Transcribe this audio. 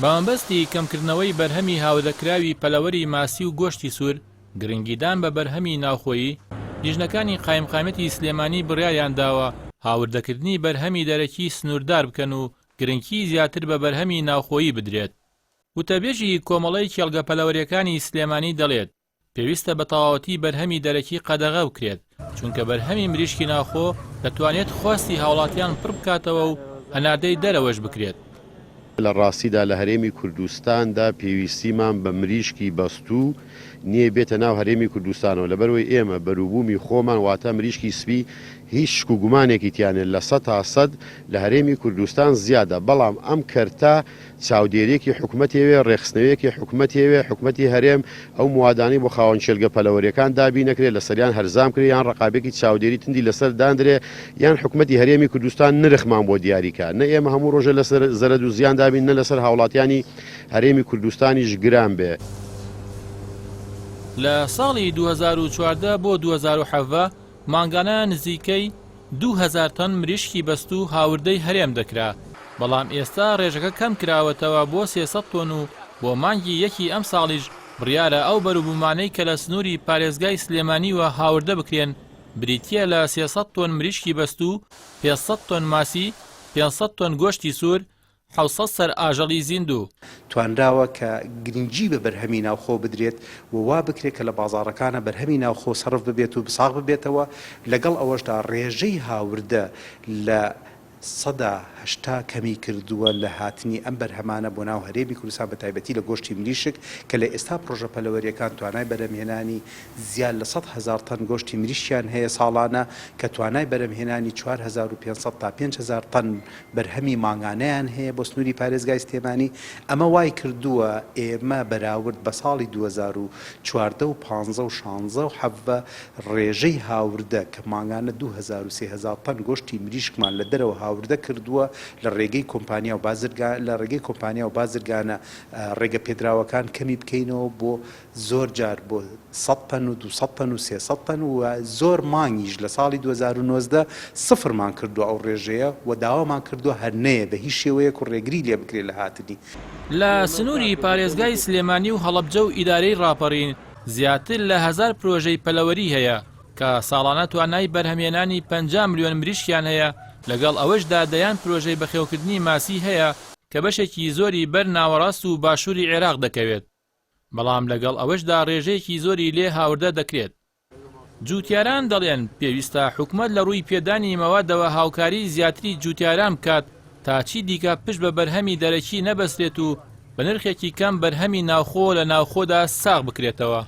بەمەبەستی کەمکردنەوەی بەرهەمی هاودەکراوی پەلەوەری ماسی و گۆشتی سوور، گرنگیدان بە بەرهەمی ناوخۆیی، لیژنەکانی قایمقامەتی سلێمانی بڕیاریان داوە هاوردەکردنی بەرهەمی دەرەکی سنووردار بکەن و گرنگی زیاتر بە بەرهەمی ناوخۆیی بدرێت. وتەبێژی کۆمەڵەی کێڵگە پەلەوەریەکانی سلێمانی دەڵێت پێویستە بە تەواوەتی بەرهەمی دەرەکی قەدەغە بکرێت، چونکە بەرهەمی مریشکی ناوخۆ دەتوانێت خۆستی هاوڵاتیان پڕ بکاتەوە و هەناردەی دەرەوەش بکرێت. لە ڕاستیدا لە هەرێمی کوردستاندا پێویستیمان بە مریشکی بەستوو نییە بێتە ناو هەرێمی کوردستانەوە، لەبەرەوەی ئێمە بەروبوومی خۆمان واتە مریشکی سپی هیچ شک و گومانێکی تیانێت لە 100% لە هەرێمی کوردستان زیادە، بەڵام ئەم کەرتە چاودێریەکی حکوومەتێوێ، ڕێخستنەوەیەکی حکوومەتێوێ، حکوومەتی هەرێم ئەو موادانی بۆ خاوەن چێلگە پەلەوەریەکان دابی نەکرێت، لە سەریان هەرزام کرێ یان ڕقابێکی چاودێری تندی لەسەر دانرێ، یان حکوومەتی هەرێمی کوردستان نرخمان بۆ دیاریکە. نە ئێمە هەموو ڕۆژە لەسەر زەرد و زیان دابین، نە لەسەر هاوڵاتیانی هەرێمی کوردستانیش گران بێ. لە ساڵی 2014 بۆ 2017 مانگانە نزیکەی 2000 تن مریشکی بەست و هاوردەی هەرێم دەکرا، بەڵام ئێستا ڕێژەکە کەم کراوەتەوە بۆ 300 تۆن و بۆ مانگی یەکی ئەم ساڵیش بڕیارە ئەو بەروبوومانەی کە لە سنووری پارێزگای سلێمانی وە هاوردە بکرێن بریتیە لە 300 تۆن مریشکی بەست و 500 تۆن ماسی، 500 تۆن گۆشتی سوور، 700 سەر ئاژەڵی زیندوو. توانراوە کە گرنگی بە بەرهەمی ناوخۆ بدرێت و وا بکرێت کە لە بازاڕەکانە بەرهەمی ناوخۆ سەرف ببێت و بساغ ببێتەوە، لەگەڵ ئەوەشدا ڕێژەی هاوردە لە 180 کەمی کردووە لە هاتنی ئەم بەرهەمانە بۆ ناو هەرێمی کوردستان بە تایبەتی لە گۆشتی مریشک کە لە ئێستا پرۆژە پەلەوەریەکان توانای بەرهەمهێنانی زیاد لە 100,000 تن گۆشتی مریشیان هەیە ساڵانە، کە توانای بەرهەمهێنانی 4500 تا 5000 تن بەرهەمی مانگانەیان هەیە بۆ سنووری پارێزگای سلێمانی. ئەمە وای کردووە ئێمە بەراورد بە ساڵی 2014 و 15 و 16 و 17 ڕێژەی هاوردە کە مانگانە 2000 و 3000 تن گۆشتی مریشکمان لە دەرەوە هاوردە کردووە لە ڕێگەی کۆمپانیا و بازرگان، لە ڕێگەی کۆمپانیا و بازرگانە ڕێگە پێدراوەکان کەمی بکەینەوە بۆ زۆر جار بۆ 100 تن و 200 تن و 300 تن و زۆر مانگیش لە ساڵی 2019 سفرمان کردو ئەو ڕێژەیە و داوامان کردو هەر نەیە بە هیچ شێوەیەک و ڕێگری لێ بکرێت لە هاتنی. لە سنووری پارێزگای سلێمانی و هەڵەبجە و ئیدارەی ڕاپەڕین زیاتر لە 1000 پرۆژەی پەلەوەری هەیە کە ساڵانە توانای بەرهەمهێنانی 50 ملیۆن مریشکیان هەیە، لەگەڵ ئەوەشدا دەیان پرۆژەی بەخێوکردنی ماسی هەیە کە بەشێکی زۆری بەر ناوەڕاست و باشووری عێراق دەکەوێت، بەڵام لەگەڵ ئەوەشدا ڕێژەیەکی زۆری لێ هاوردە دەکرێت. جوتیاران دەڵێن پێویستە حکوومەت لە ڕووی پێدانی مەوادەوە هاوکاری زیاتری جوتیاران بکات تا چی دیکە پشت بە بەرهەمی دەرەکی نەبەستێت و بە نرخێکی کەم بەرهەمی ناوخۆ لە ناوخۆدا ساغ بکرێتەوە.